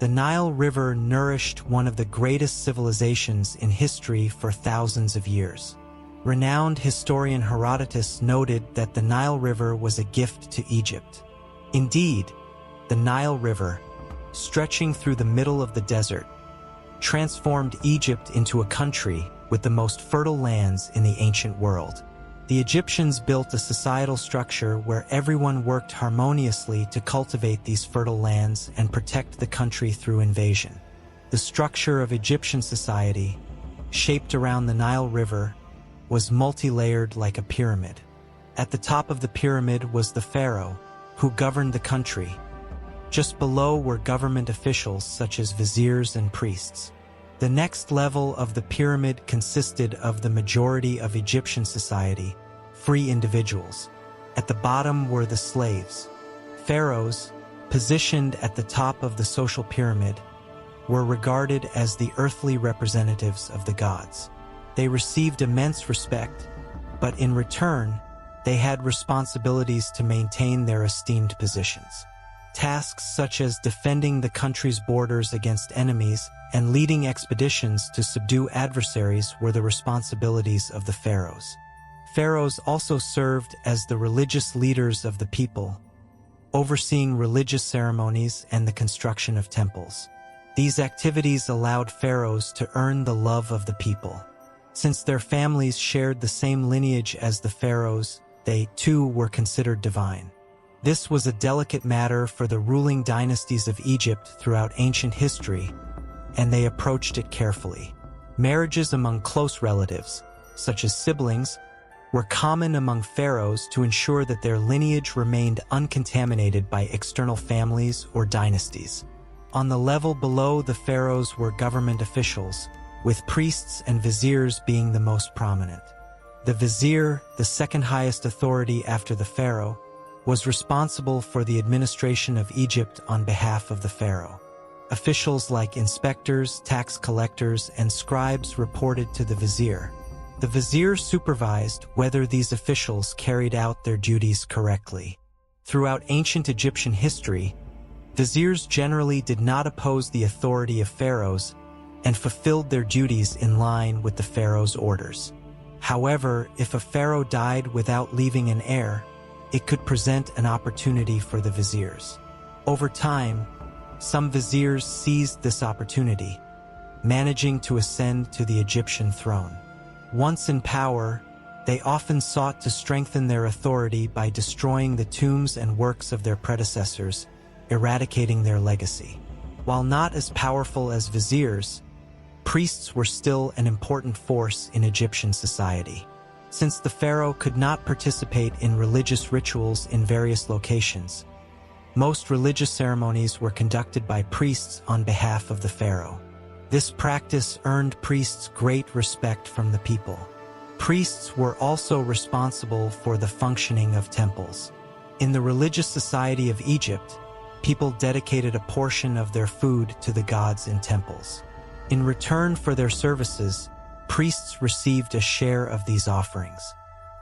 The Nile River nourished one of the greatest civilizations in history for thousands of years. Renowned historian Herodotus noted that the Nile River was a gift to Egypt. Indeed, the Nile River, stretching through the middle of the desert, transformed Egypt into a country with the most fertile lands in the ancient world. The Egyptians built a societal structure where everyone worked harmoniously to cultivate these fertile lands and protect the country through invasion. The structure of Egyptian society, shaped around the Nile River, was multi-layered like a pyramid. At the top of the pyramid was the pharaoh, who governed the country. Just below were government officials such as viziers and priests. The next level of the pyramid consisted of the majority of Egyptian society, free individuals. At the bottom were the slaves. Pharaohs, positioned at the top of the social pyramid, were regarded as the earthly representatives of the gods. They received immense respect, but in return, they had responsibilities to maintain their esteemed positions. Tasks such as defending the country's borders against enemies and leading expeditions to subdue adversaries were the responsibilities of the pharaohs. Pharaohs also served as the religious leaders of the people, overseeing religious ceremonies and the construction of temples. These activities allowed pharaohs to earn the love of the people. Since their families shared the same lineage as the pharaohs, they, too, were considered divine. This was a delicate matter for the ruling dynasties of Egypt throughout ancient history, and they approached it carefully. Marriages among close relatives, such as siblings, were common among pharaohs to ensure that their lineage remained uncontaminated by external families or dynasties. On the level below the pharaohs were government officials, with priests and viziers being the most prominent. The vizier, the second highest authority after the pharaoh, was responsible for the administration of Egypt on behalf of the pharaoh. Officials like inspectors, tax collectors, and scribes reported to the vizier. The vizier supervised whether these officials carried out their duties correctly. Throughout ancient Egyptian history, viziers generally did not oppose the authority of pharaohs and fulfilled their duties in line with the pharaoh's orders. However, if a pharaoh died without leaving an heir, it could present an opportunity for the viziers. Over time, some viziers seized this opportunity, managing to ascend to the Egyptian throne. Once in power, they often sought to strengthen their authority by destroying the tombs and works of their predecessors, eradicating their legacy. While not as powerful as viziers, priests were still an important force in Egyptian society. Since the pharaoh could not participate in religious rituals in various locations, most religious ceremonies were conducted by priests on behalf of the pharaoh. This practice earned priests great respect from the people. Priests were also responsible for the functioning of temples. In the religious society of Egypt, people dedicated a portion of their food to the gods in temples. In return for their services, priests received a share of these offerings.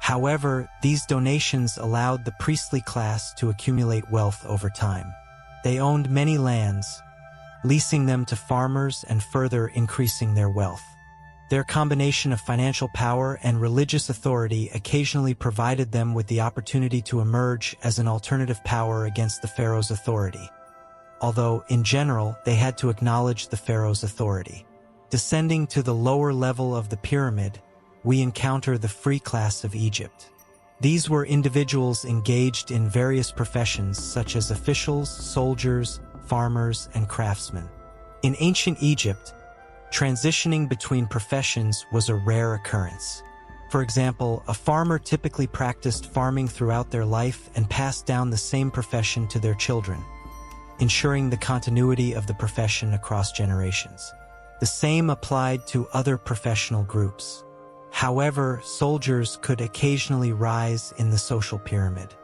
However, these donations allowed the priestly class to accumulate wealth over time. They owned many lands, leasing them to farmers and further increasing their wealth. Their combination of financial power and religious authority occasionally provided them with the opportunity to emerge as an alternative power against the pharaoh's authority. Although, in general, they had to acknowledge the pharaoh's authority. Descending to the lower level of the pyramid, we encounter the free class of Egypt. These were individuals engaged in various professions such as officials, soldiers, farmers, and craftsmen. In ancient Egypt, transitioning between professions was a rare occurrence. For example, a farmer typically practiced farming throughout their life and passed down the same profession to their children, ensuring the continuity of the profession across generations. The same applied to other professional groups. However, soldiers could occasionally rise in the social pyramid.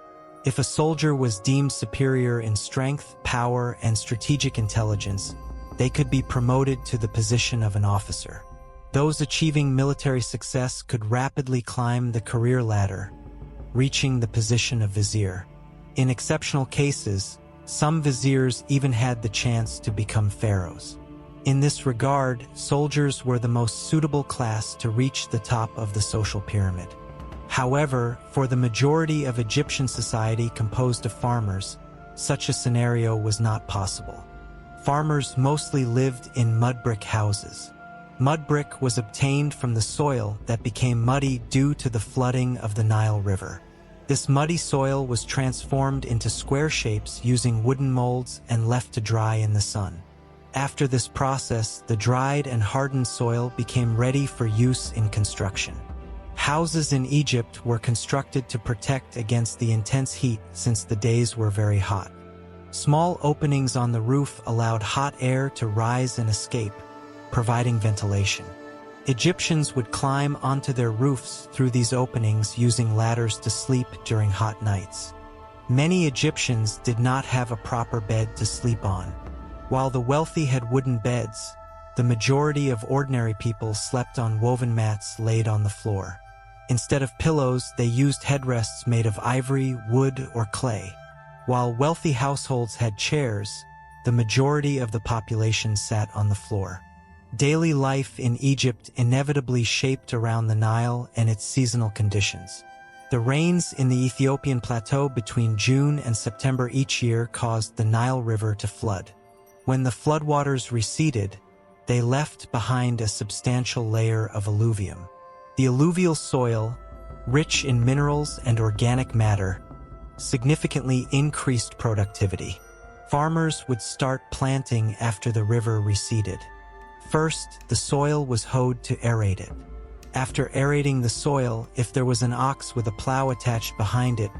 If a soldier was deemed superior in strength, power, and strategic intelligence, they could be promoted to the position of an officer. Those achieving military success could rapidly climb the career ladder, reaching the position of vizier. In exceptional cases, Some viziers even had the chance to become pharaohs. In this regard, soldiers were the most suitable class to reach the top of the social pyramid. However, for the majority of Egyptian society composed of farmers, such a scenario was not possible. Farmers mostly lived in mud brick houses. Mud brick was obtained from the soil that became muddy due to the flooding of the Nile River. This muddy soil was transformed into square shapes using wooden molds and left to dry in the sun. After this process, the dried and hardened soil became ready for use in construction. Houses in Egypt were constructed to protect against the intense heat since the days were very hot. Small openings on the roof allowed hot air to rise and escape, providing ventilation. Egyptians would climb onto their roofs through these openings using ladders to sleep during hot nights. Many Egyptians did not have a proper bed to sleep on. While the wealthy had wooden beds, the majority of ordinary people slept on woven mats laid on the floor. Instead of pillows, they used headrests made of ivory, wood, or clay. While wealthy households had chairs, the majority of the population sat on the floor. Daily life in Egypt inevitably shaped around the Nile and its seasonal conditions. The rains in the Ethiopian plateau between June and September each year caused the Nile River to flood. When the floodwaters receded, they left behind a substantial layer of alluvium. The alluvial soil, rich in minerals and organic matter, significantly increased productivity. Farmers would start planting after the river receded. First, the soil was hoed to aerate it. After aerating the soil, if there was an ox with a plow attached behind it,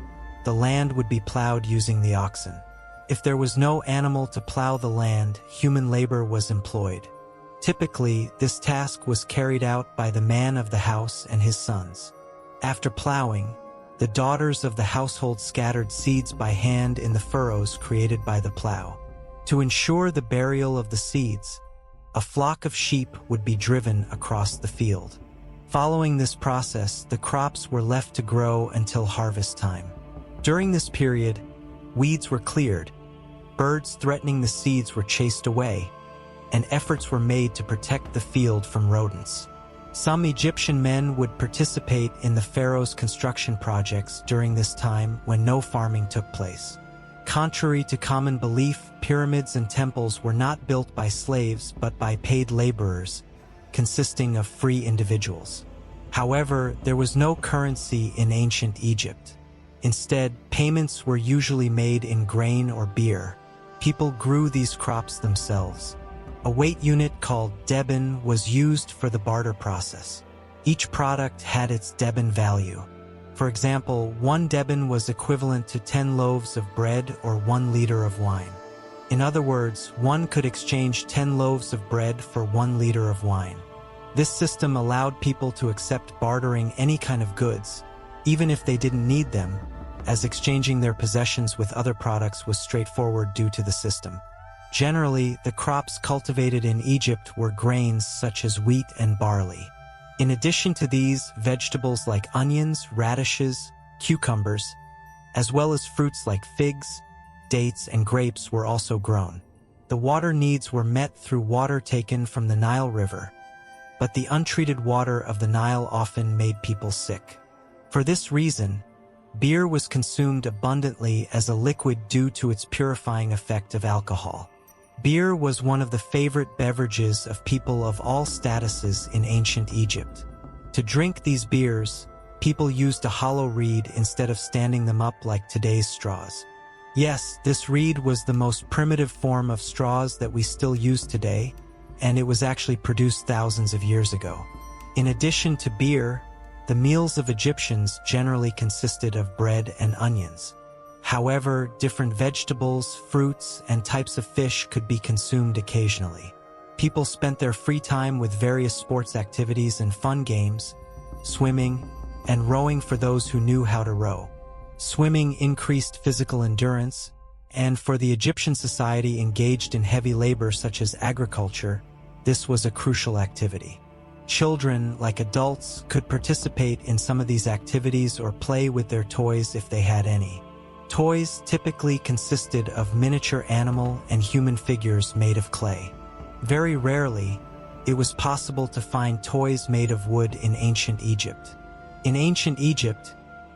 the land would be plowed using the oxen. If there was no animal to plow the land, human labor was employed. Typically, this task was carried out by the man of the house and his sons. After plowing, the daughters of the household scattered seeds by hand in the furrows created by the plow. To ensure the burial of the seeds, a flock of sheep would be driven across the field. Following this process, the crops were left to grow until harvest time. During this period, weeds were cleared, birds threatening the seeds were chased away, and efforts were made to protect the field from rodents. Some Egyptian men would participate in the pharaoh's construction projects during this time when no farming took place. Contrary to common belief, pyramids and temples were not built by slaves but by paid laborers, consisting of free individuals. However, there was no currency in ancient Egypt. Instead, payments were usually made in grain or beer. People grew these crops themselves. A weight unit called deben was used for the barter process. Each product had its deben value. For example, 1 deben was equivalent to 10 loaves of bread or 1 liter of wine. In other words, one could exchange 10 loaves of bread for 1 liter of wine. This system allowed people to accept bartering any kind of goods, even if they didn't need them, as exchanging their possessions with other products was straightforward due to the system. Generally, the crops cultivated in Egypt were grains such as wheat and barley. In addition to these, vegetables like onions, radishes, cucumbers, as well as fruits like figs, dates, and grapes were also grown. The water needs were met through water taken from the Nile River, but the untreated water of the Nile often made people sick. For this reason, beer was consumed abundantly as a liquid due to its purifying effect of alcohol. Beer was one of the favorite beverages of people of all statuses in ancient Egypt. To drink these beers, people used a hollow reed instead of standing them up like today's straws. Yes, this reed was the most primitive form of straws that we still use today, and it was actually produced thousands of years ago. In addition to beer, the meals of Egyptians generally consisted of bread and onions. However, different vegetables, fruits, and types of fish could be consumed occasionally. People spent their free time with various sports activities and fun games, swimming, and rowing for those who knew how to row. Swimming increased physical endurance, and for the Egyptian society engaged in heavy labor such as agriculture, this was a crucial activity. Children, like adults, could participate in some of these activities or play with their toys if they had any. Toys typically consisted of miniature animal and human figures made of clay. Very rarely, it was possible to find toys made of wood in ancient Egypt. In ancient Egypt,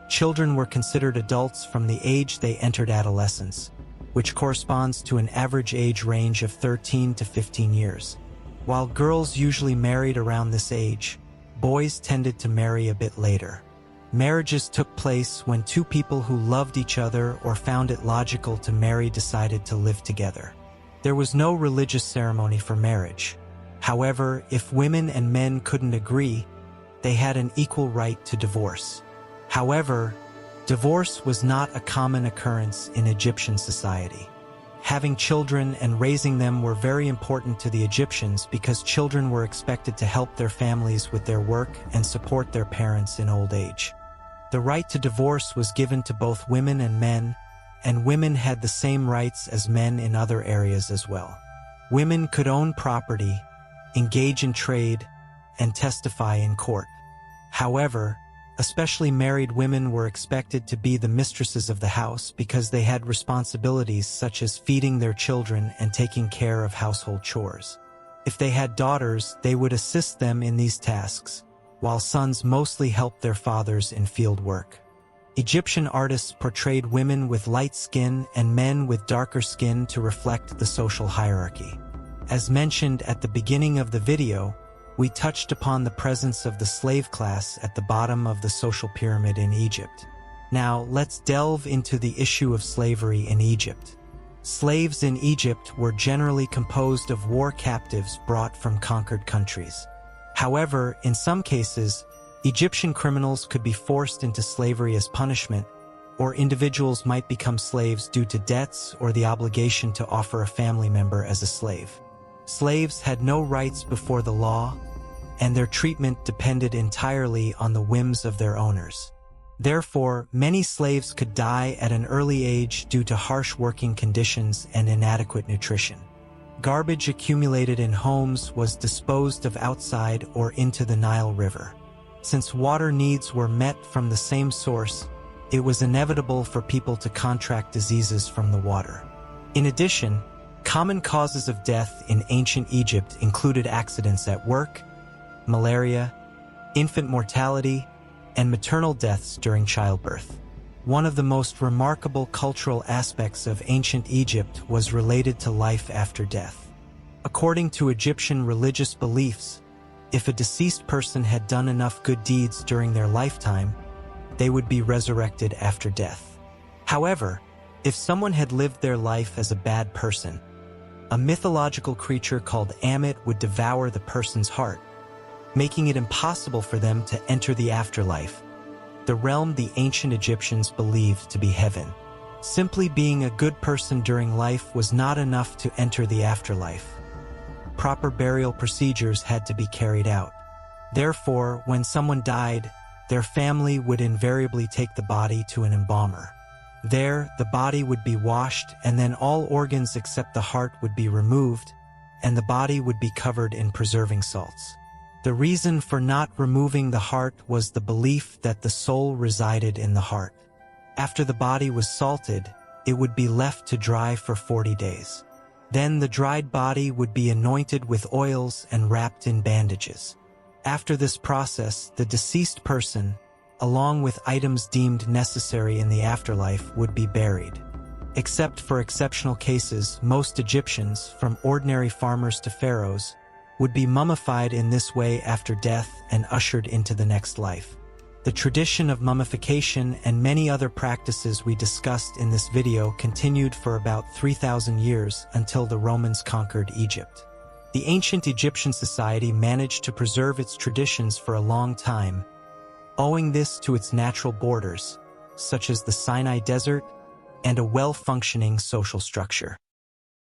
children were considered adults from the age they entered adolescence, which corresponds to an average age range of 13 to 15 years. While girls usually married around this age, boys tended to marry a bit later. Marriages took place when two people who loved each other or found it logical to marry decided to live together. There was no religious ceremony for marriage. However, if women and men couldn't agree, they had an equal right to divorce. However, divorce was not a common occurrence in Egyptian society. Having children and raising them were very important to the Egyptians because children were expected to help their families with their work and support their parents in old age. The right to divorce was given to both women and women had the same rights as men in other areas as well. Women could own property, engage in trade, and testify in court. However, especially married women were expected to be the mistresses of the house because they had responsibilities such as feeding their children and taking care of household chores. If they had daughters, they would assist them in these tasks, while sons mostly helped their fathers in field work. Egyptian artists portrayed women with light skin and men with darker skin to reflect the social hierarchy. As mentioned at the beginning of the video, we touched upon the presence of the slave class at the bottom of the social pyramid in Egypt. Now, let's delve into the issue of slavery in Egypt. Slaves in Egypt were generally composed of war captives brought from conquered countries. However, in some cases, Egyptian criminals could be forced into slavery as punishment, or individuals might become slaves due to debts or the obligation to offer a family member as a slave. Slaves had no rights before the law, and their treatment depended entirely on the whims of their owners. Therefore, many slaves could die at an early age due to harsh working conditions and inadequate nutrition. Garbage accumulated in homes was disposed of outside or into the Nile River. Since water needs were met from the same source, it was inevitable for people to contract diseases from the water. In addition, common causes of death in ancient Egypt included accidents at work, malaria, infant mortality, and maternal deaths during childbirth. One of the most remarkable cultural aspects of ancient Egypt was related to life after death. According to Egyptian religious beliefs, if a deceased person had done enough good deeds during their lifetime, they would be resurrected after death. However, if someone had lived their life as a bad person, a mythological creature called Ammit would devour the person's heart, making it impossible for them to enter the afterlife, the realm the ancient Egyptians believed to be heaven. Simply being a good person during life was not enough to enter the afterlife. Proper burial procedures had to be carried out. Therefore, when someone died, their family would invariably take the body to an embalmer. There, the body would be washed, and then all organs except the heart would be removed, and the body would be covered in preserving salts. The reason for not removing the heart was the belief that the soul resided in the heart. After the body was salted, it would be left to dry for 40 days. Then the dried body would be anointed with oils and wrapped in bandages. After this process, the deceased person, along with items deemed necessary in the afterlife, would be buried. Except for exceptional cases, most Egyptians, from ordinary farmers to pharaohs, would be mummified in this way after death and ushered into the next life. The tradition of mummification and many other practices we discussed in this video continued for about 3,000 years until the Romans conquered Egypt. The ancient Egyptian society managed to preserve its traditions for a long time, owing this to its natural borders, such as the Sinai Desert, and a well-functioning social structure.